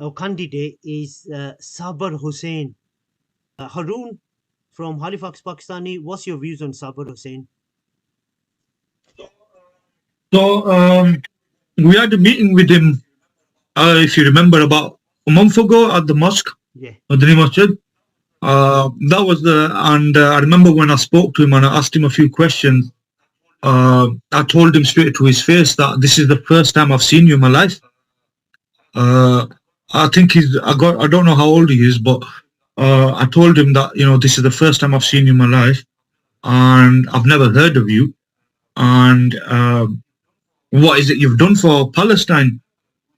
our candidate is SABBIR HUSSAIN. Haroon from Halifax, Pakistani, what's your views on SABBIR HUSSAIN? So we had a meeting with him, if you remember, about a month ago at the mosque, Yeah. Madani Masjid. That was and I remember when I spoke to him and I asked him a few questions. I told him straight to his face that this is the first time I've seen you in my life. I think I don't know how old he is, but I told him that, this is the first time I've seen you in my life and I've never heard of you. And what is it you've done for Palestine?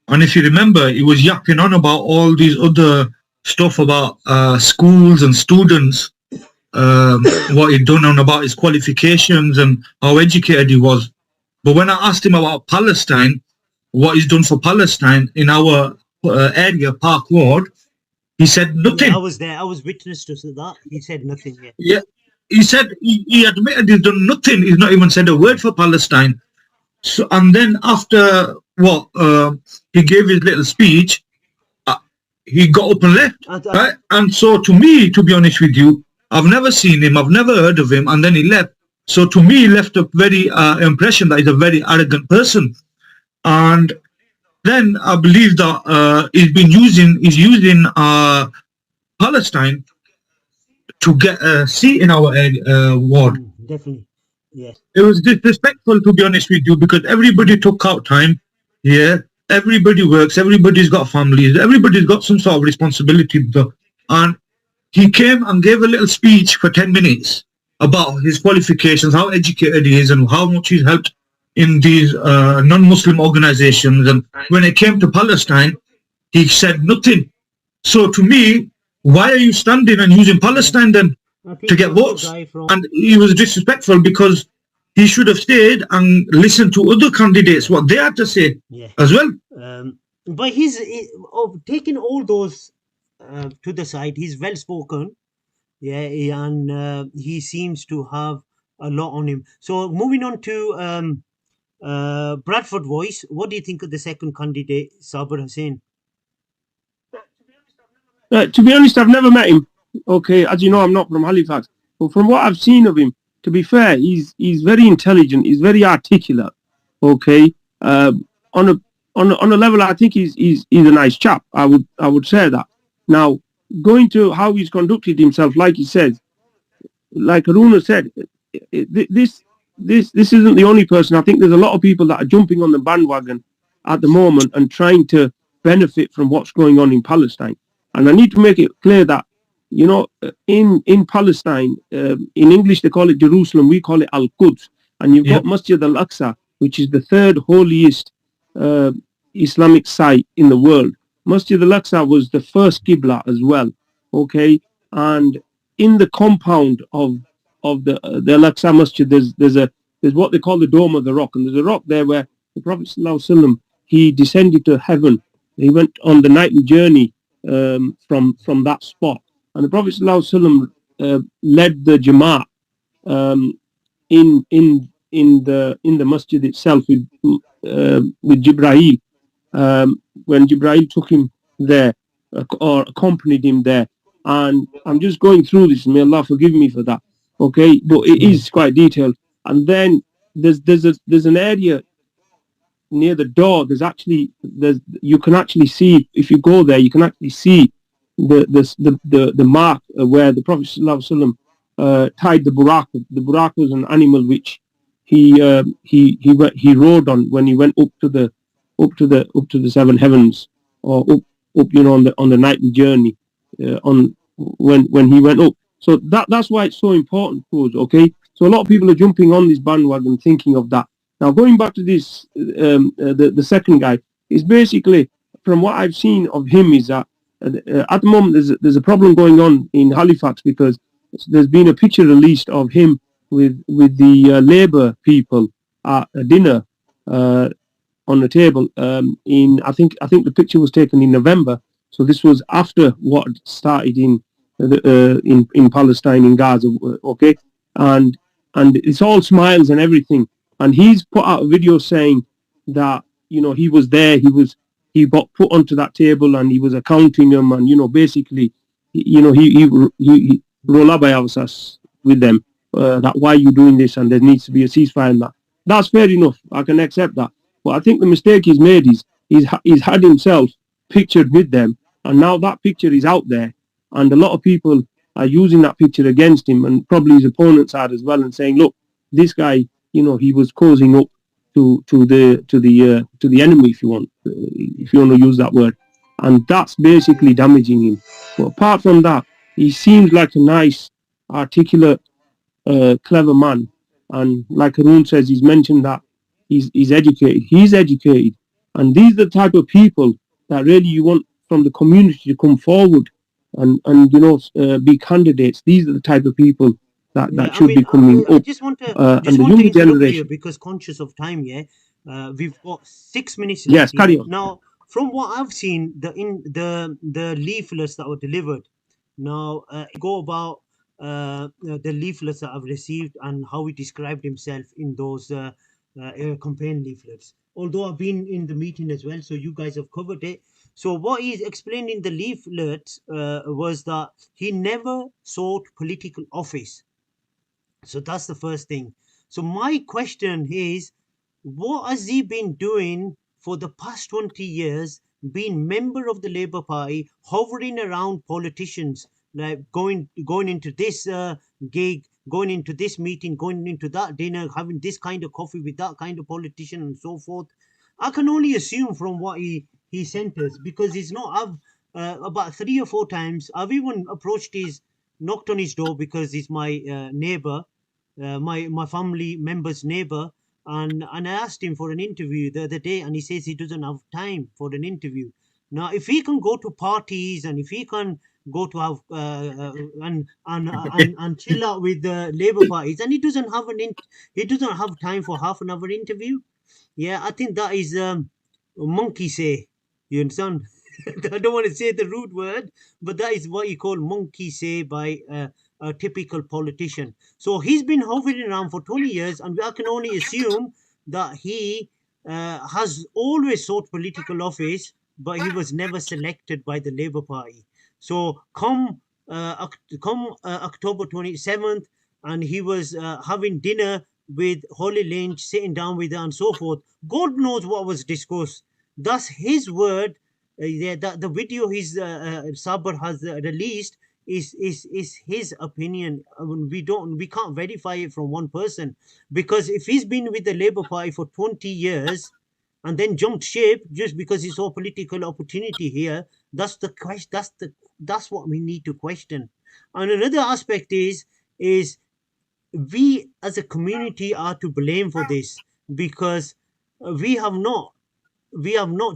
And if you remember, he was yapping on about all these other stuff about schools and students, what he'd done and about his qualifications and how educated he was. But when I asked him about Palestine, what he's done for Palestine in our area, Park Ward, he said nothing. Yeah, I was there. I was witness to that. He said nothing. Yeah. He said he admitted he's done nothing. He's not even said a word for Palestine. So, and then after he gave his little speech, he got up and left. Right? And so to me, to be honest with you, I've never seen him, I've never heard of him, and then he left. So to me, he left a very impression that he's a very arrogant person. And then I believe that he's using Palestine to get a seat in our ward. Definitely, yes. It was disrespectful, to be honest with you, because everybody took out time. Yeah, everybody works, everybody's got families, everybody's got some sort of responsibility. And he came and gave a little speech for 10 minutes about his qualifications, how educated he is, and how much he's helped in these non-Muslim organizations. And when it came to Palestine, he said nothing. So to me, why are you standing and using Palestine then to get votes? And he was disrespectful because he should have stayed and listened to other candidates, what they had to say as well. But he's taking all those to the side. He's well spoken, and he seems to have a lot on him. So moving on to Bradford Voice, what do you think of the second candidate, SABBIR HUSSAIN? To be honest, I've never met him. Okay, as you know, I'm not from Halifax, but from what I've seen of him, to be fair, he's very intelligent. He's very articulate. Okay, on a level, I think he's a nice chap. I would say that. Now, going to how he's conducted himself, like he says, like Aruna said, this isn't the only person. I think there's a lot of people that are jumping on the bandwagon at the moment and trying to benefit from what's going on in Palestine. And I need to make it clear that, in Palestine, in English they call it Jerusalem, we call it Al-Quds. And you've got Masjid al-Aqsa, which is the third holiest Islamic site in the world. Masjid al-Aqsa was the first Qibla as well. Okay, and in the compound of the Al-Aqsa Masjid, there's what they call the Dome of the Rock, and there's a rock there where the Prophet ﷺ, he descended to heaven. He went on the nightly journey from that spot, and the Prophet ﷺ led the Jamaat in the masjid itself with Jibreel. When Jibreel took him there or accompanied him there, and I'm just going through this, may Allah forgive me for that. Okay, but it is quite detailed. And then there's an area near the door. You can actually see, if you go there, you can actually see the mark where the Prophet ﷺ tied the buraq. The buraq was an animal which he rode on when he went up to the seven heavens, or up on the nightly journey when he went up. So that's why it's so important to us. Okay, so a lot of people are jumping on this bandwagon thinking of that. Now, going back to this, the second guy is basically, from what I've seen of him, is that at the moment there's a problem going on in Halifax because there's been a picture released of him with the Labour people at a dinner on the table. I think the picture was taken in November, so this was after what started in Palestine, in Gaza. Okay, and it's all smiles and everything. And he's put out a video saying that, he was there, he was he got put onto that table and he was accounting them, and basically, he rolled with them, that why are you doing this, and there needs to be a ceasefire, and that's fair enough. I can accept that. But I think the mistake he's made is he's had himself pictured with them, and now that picture is out there, and a lot of people are using that picture against him, and probably his opponents are as well, and saying, look, this guy, he was causing up to the enemy, if you want to use that word, and that's basically damaging him. But apart from that, he seems like a nice, articulate, clever man, and like Haroon says, he's mentioned that he's educated. He's educated, and these are the type of people that really you want from the community to come forward and be candidates. These are the type of people that should be coming I up. just want to And the younger interrupt you generation. because conscious of time. Yeah, we've got 6 minutes Yes, left. carry on. Now, from what I've seen, the leaflets that were delivered. Now, go about the leaflets that I've received and how he described himself in those campaign leaflets. Although I've been in the meeting as well, so you guys have covered it. So what he's explained in the leaflet was that he never sought political office. So that's the first thing. So my question is, what has he been doing for the past 20 years, being member of the Labour Party, hovering around politicians, like going into this gig, going into this meeting, going into that dinner, having this kind of coffee with that kind of politician and so forth? I can only assume from what he sent us, because he's not. I've about 3 or 4 times. I've even knocked on his door, because he's my neighbor, my family member's neighbor, and I asked him for an interview the other day, and he says he doesn't have time for an interview. Now, if he can go to parties, and if he can go to have and chill out with the Labour parties, and he doesn't have time for half an hour interview, yeah, I think that is monkey say. You understand? I don't want to say the rude word, but that is what you call monkey say by a typical politician. So he's been hovering around for 20 years, and I can only assume that he has always sought political office, but he was never selected by the Labour Party. So come October 27th, and he was having dinner with Holly Lynch, sitting down with her and so forth. God knows what was discussed. That's his word. The video SABBIR has released is his opinion. We can't verify it from one person, because if he's been with the Labour Party for 20 years and then jumped ship just because he saw political opportunity here, that's the question. That's what we need to question. And another aspect is we as a community are to blame for this, because we have not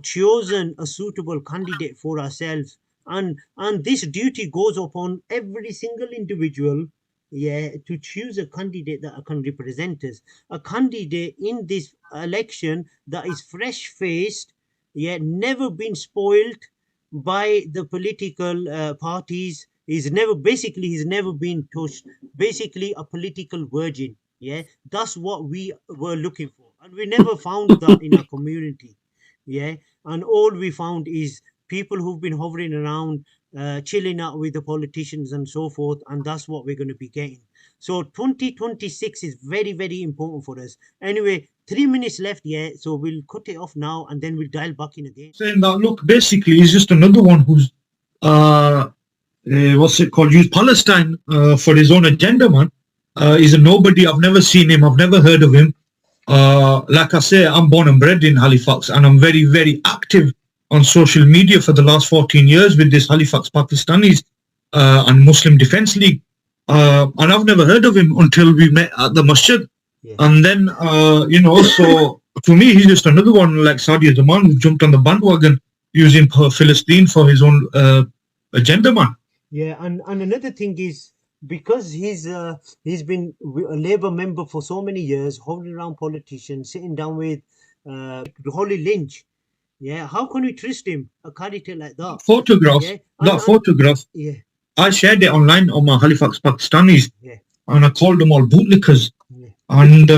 chosen a suitable candidate for ourselves, and this duty goes upon every single individual, yeah, to choose a candidate that can represent us, a candidate in this election that is fresh faced, yeah, never been spoiled by the political parties. He's never been touched. Basically a political virgin. Yeah, that's what we were looking for, and we never found that in our community. Yeah, and all we found is people who've been hovering around, chilling out with the politicians and so forth, and that's what we're going to be getting. So 2026 is very, very important for us. Anyway, 3 minutes left, yeah, so we'll cut it off now, and then we'll dial back in again. Saying that, look, basically, he's just another one who's, what's it called, use Palestine for his own agenda, man. He's a nobody. I've never seen him. I've never heard of him. Like I say, I'm born and bred in Halifax, and I'm very, very active on social media for the last 14 years with this Halifax Pakistanis and Muslim Defence League. And I've never heard of him until we met at the masjid. Yeah. And then, so to me, he's just another one like Saudi Zaman who jumped on the bandwagon using Palestine for his own agenda, man. Yeah, and another thing is, because he's been a Labour member for so many years, hovering around politicians, sitting down with Holly Lynch. Yeah, how can we trust him? A character like that. Photograph, Yeah. photograph. Yeah. I shared it online on my Halifax Pakistanis, Yeah. and I called them all bootlickers. Yeah. And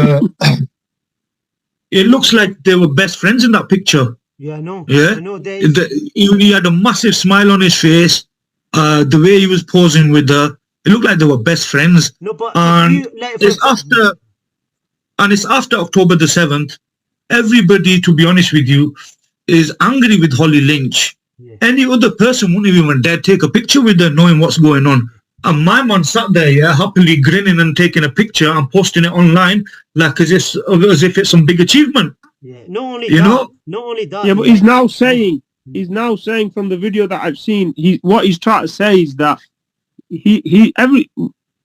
it looks like they were best friends in that picture. Yeah, Yeah, I know. There is. he had a massive smile on his face. The way he was posing with her, it looked like they were best friends. No, but if And you like, for it's example, after, and it's after October the 7th. Everybody, to be honest with you, is angry with Holly Lynch. yeah, Any other person wouldn't even dare take a picture with her, knowing what's going on. And my man sat there, yeah, happily grinning and taking a picture and posting it online like as if it's some big achievement. yeah. Not only You that, know, not only Yeah, that, but yeah. he's now saying from the video that I've seen, what he's trying to say is that every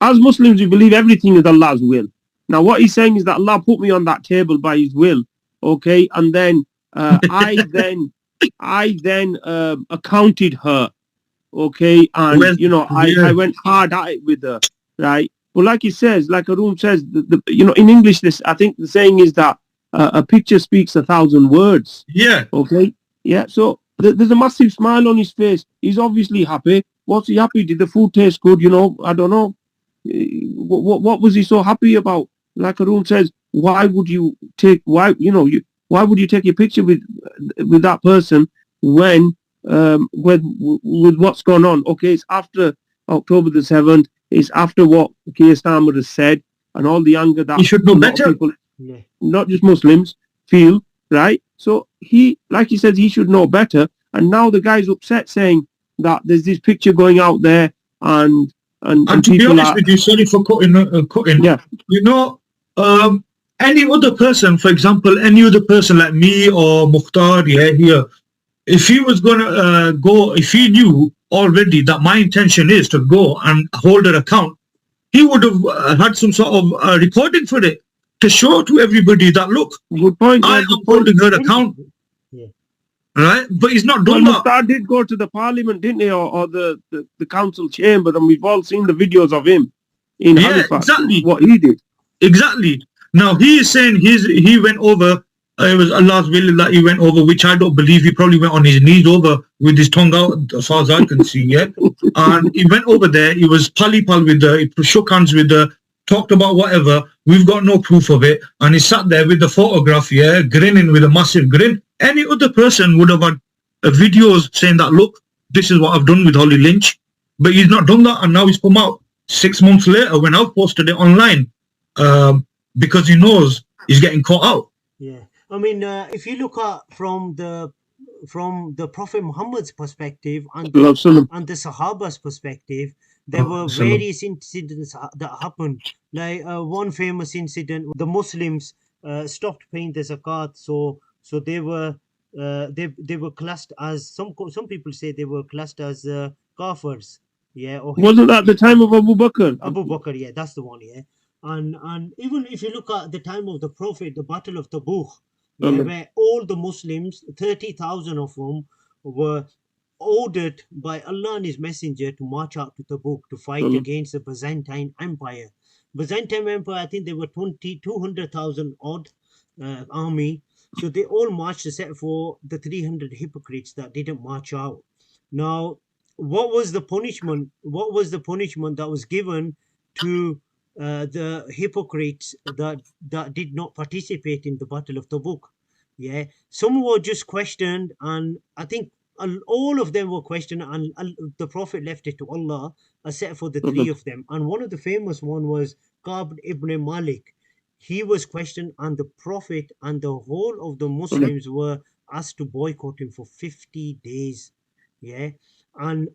as Muslims we believe everything is Allah's will. Now what he's saying is that Allah put me on that table by His will, okay, and then I then accounted her, okay, and well, I yeah, went hard at it with her, right? But like he says, like Arun says, in English, this I think the saying is that a picture speaks 1,000 words. yeah. Okay, yeah. So there's a massive smile on his face. He's obviously happy. What's he happy? Did the food taste good? I don't know. What was he so happy about? Like Arun says, why would you take why would you take a picture with that person when with what's gone on? Okay, it's after October the 7th. It's after what Keir Starmer has said and all the anger He that should a know lot of better. people, Yeah, not just Muslims, feel, right? So like he says, he should know better. And now the guy's upset saying that there's this picture going out there and And to be people honest are, with you, sorry for cutting. yeah, You know, any other person, for example, any other person like me or Mukhtar, yeah, here, if he was gonna go, if he knew already that my intention is to go and hold her account, he would have had some sort of recording for it to show to everybody that look, good point, I yeah, am good point. holding her account, yeah, right? But he's not Well, done that. Mukhtar did go to the parliament, didn't he, or the council chamber, and we've all seen the videos of him in Yeah, Halifax, exactly. what he did. Exactly. Now he is saying he went over. It was Allah's will that he went over, which I don't believe. He probably went on his knees over with his tongue out, as far as I can see. Yeah, and he went over there. He was pally pal with her. He shook hands with her, talked about whatever. We've got no proof of it, and he sat there with the photograph. Yeah, grinning with a massive grin. Any other person would have had videos saying that, look, this is what I've done with Holly Lynch, but he's not done that, and now he's come out 6 months later when I've posted it online. Because he knows he's getting caught out. yeah. I mean, if you look at from the Prophet Muhammad's perspective and Love Salam. the Sahabas' perspective, there were various incidents that happened. Like one famous incident, the Muslims stopped paying the zakat, so they were classed as some people say they were classed as kafirs, yeah, or Wasn't that the time of Abu Bakr? Abu Bakr, yeah, that's the one, yeah. And even if you look at the time of the Prophet, the Battle of Tabuk, yeah, where all the Muslims, 30,000 of them, were ordered by Allah and His Messenger to march out to Tabuk to fight against the Byzantine Empire. Byzantine Empire, I think they were 200,000 odd army. So they all marched except for the 300 hypocrites that didn't march out. Now, what was the punishment? What was the punishment that was given to the hypocrites that did not participate in the Battle of Tabuk? Yeah, some were just questioned, and I think all of them were questioned, and the Prophet left it to Allah, except for the three of them. And one of the famous one was Ka'b ibn Malik. He was questioned, and the Prophet and the whole of the Muslims were asked to boycott him for 50 days. Yeah, and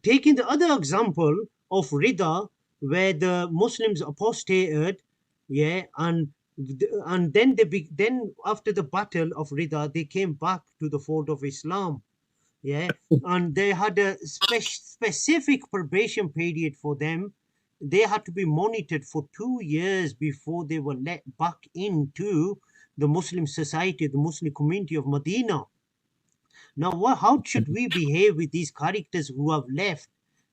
taking the other example of Rida, where the Muslims apostated, yeah, and then then after the battle of Rida, they came back to the fold of Islam, yeah, and they had a specific probation period for them. They had to be monitored for 2 years before they were let back into the Muslim society, the Muslim community of Medina. Now, how should we behave with these characters who have left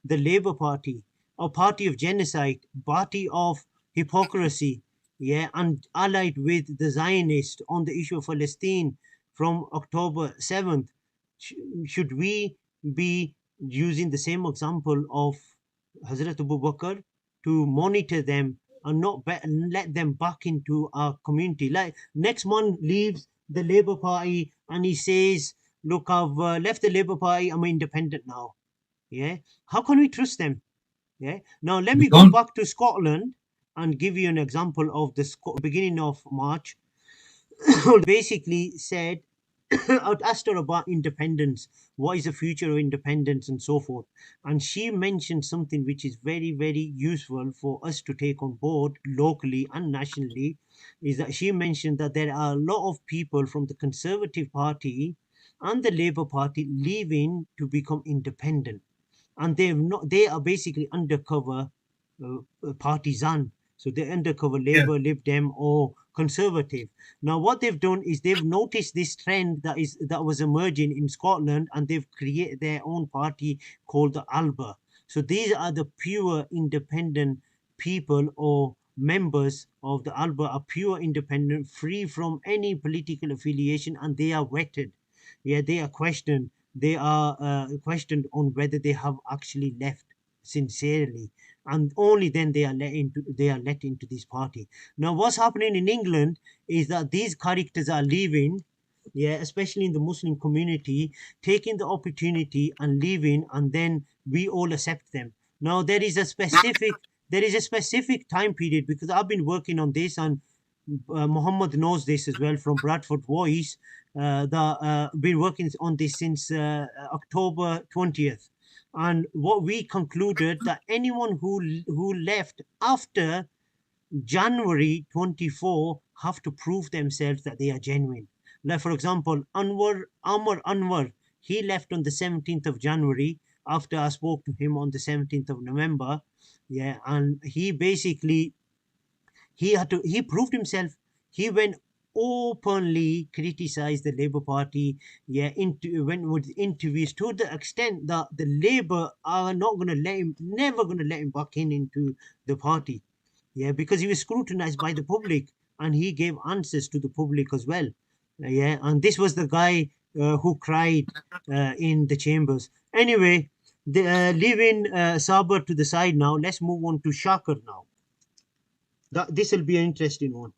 the Labour Party, a party of genocide, party of hypocrisy, yeah, and allied with the Zionists on the issue of Palestine from October 7th? Should we be using the same example of Hazrat Abu Bakr to monitor them and not let them back into our community? Like next month leaves the Labour Party and he says, "Look, I've left the Labour Party. I'm independent now." Yeah, how can we trust them? Yeah. Now let We me go can't. back to Scotland and give you an example of the beginning of March. Basically said, I asked her about independence, what is the future of independence, and so forth. And she mentioned something which is very, very useful for us to take on board locally and nationally. Is that she mentioned that there are a lot of people from the Conservative Party and the Labour Party leaving to become independent, and they are basically undercover partisan. So they're undercover Yeah. Labour, Lib Dem, or Conservative. Now, what they've done is they've noticed this trend that was emerging in Scotland, and they've created their own party called the ALBA. So these are the pure independent people, or members of the ALBA are pure independent, free from any political affiliation, and they are vetted. Yeah, they are questioned. They are questioned on whether they have actually left sincerely, and only then they are let into this party. Now, what's happening in England is that these characters are leaving, yeah, especially in the Muslim community, taking the opportunity and leaving, and then we all accept them. Now, there is a specific time period, because I've been working on this, and Muhammad knows this as well from Bradford Voice. Been working on this since October 20th, and what we concluded that anyone who left after January 24 have to prove themselves that they are genuine. Like, for example, Amr Anwar, he left on the 17th of January after I spoke to him on the 17th of November. Yeah, and he basically he proved himself. He went openly criticized the Labour Party, yeah, into went with interviews to the extent that the Labour are not going to let him, never going to let him back into the party, yeah, because he was scrutinized by the public, and he gave answers to the public as well. Yeah, and this was the guy who cried in the chambers. Anyway, leaving Saber to the side now, let's move on to Shakar now. This will be an interesting one.